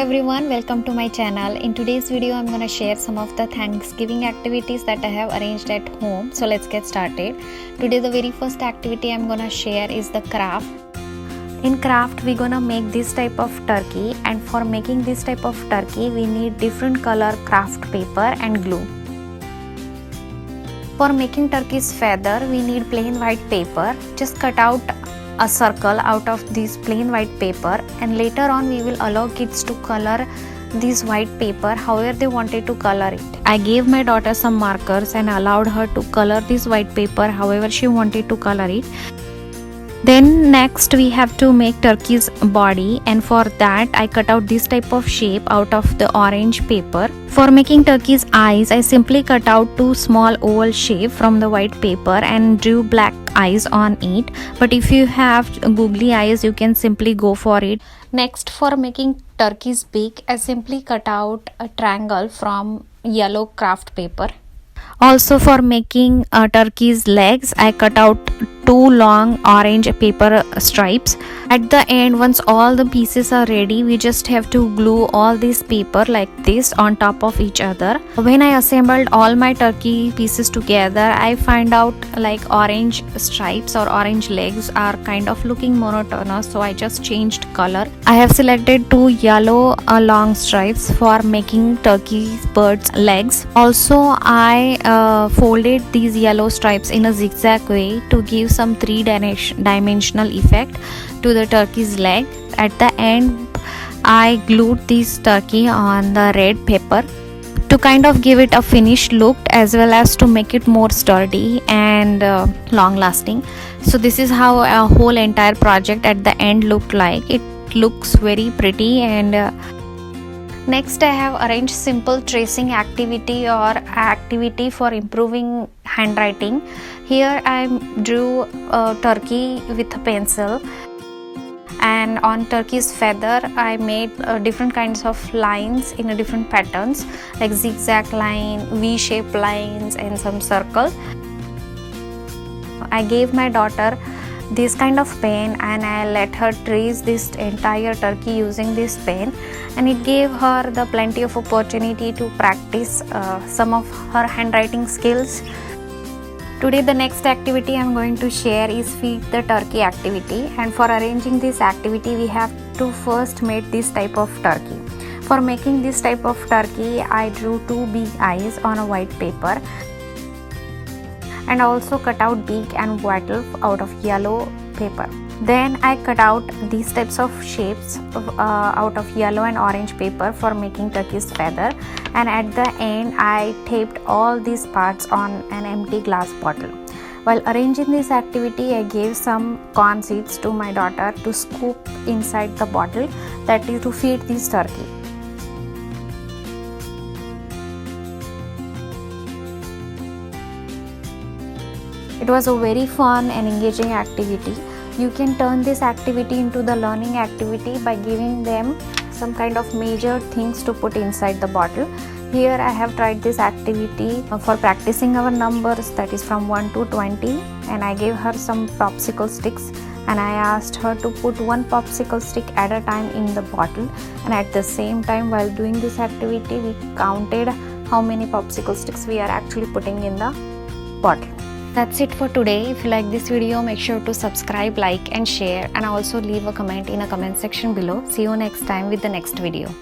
everyone, welcome to my channel. In today's video I'm gonna share some of the Thanksgiving activities that I have arranged at home. So let's get started. Today the very first activity I'm gonna share is the craft. In craft we're gonna make this type of turkey, and for making this type of turkey we need different color craft paper and glue. For making turkey's feather we need plain white paper. Just cut out a circle out of this plain white paper, and later on we will allow kids to color this white paper however they wanted to color it. I gave my daughter some markers and allowed her to color this white paper however she wanted to color it. Then next we have to make turkey's body, and for that I cut out this type of shape out of the orange paper. For making turkey's eyes I simply cut out two small oval shape from the white paper and drew black eyes on it, but if you have googly eyes you can simply go for it. Next, for making turkey's beak I simply cut out a triangle from yellow craft paper. Also for making turkey's legs I cut out two long orange paper stripes. At the end, once all the pieces are ready, we just have to glue all this paper like this on top of each other. When I assembled all my turkey pieces together, I find out like orange stripes or orange legs are kind of looking monotonous, so I just changed color. I have selected two yellow long stripes for making turkey's bird's legs. Also I folded these yellow stripes in a zigzag way to give some three-dimensional effect to the turkey's leg. At the end I glued this turkey on the red paper to kind of give it a finished look as well as to make it more sturdy and long lasting. So this is how a whole entire project at the end looked like. It looks very pretty. And next I have arranged simple tracing activity or activity for improving handwriting. Here I drew a turkey with a pencil, and on turkey's feather I made different kinds of lines in different patterns like zigzag line, V-shaped lines and some circle. I gave my daughter this kind of pen and I let her trace this entire turkey using this pen, and it gave her the plenty of opportunity to practice some of her handwriting skills. Today the next activity I am going to share is feed the turkey activity, and for arranging this activity we have to first make this type of turkey. For making this type of turkey I drew two big eyes on a white paper and also cut out beak and wattle out of yellow paper. Then I cut out these types of shapes out of yellow and orange paper for making turkey's feather, and at the end I taped all these parts on an empty glass bottle. While arranging this activity I gave some corn seeds to my daughter to scoop inside the bottle, that is to feed this turkey. It was a very fun and engaging activity. You can turn this activity into the learning activity by giving them some kind of major things to put inside the bottle. Here I have tried this activity for practicing our numbers, that is from 1 to 20, and I gave her some popsicle sticks and I asked her to put one popsicle stick at a time in the bottle, and at the same time while doing this activity we counted how many popsicle sticks we are actually putting in the bottle. That's it for today. If you like this video, make sure to subscribe, like and share, and also leave a comment in a comment section below. See you next time with the next video.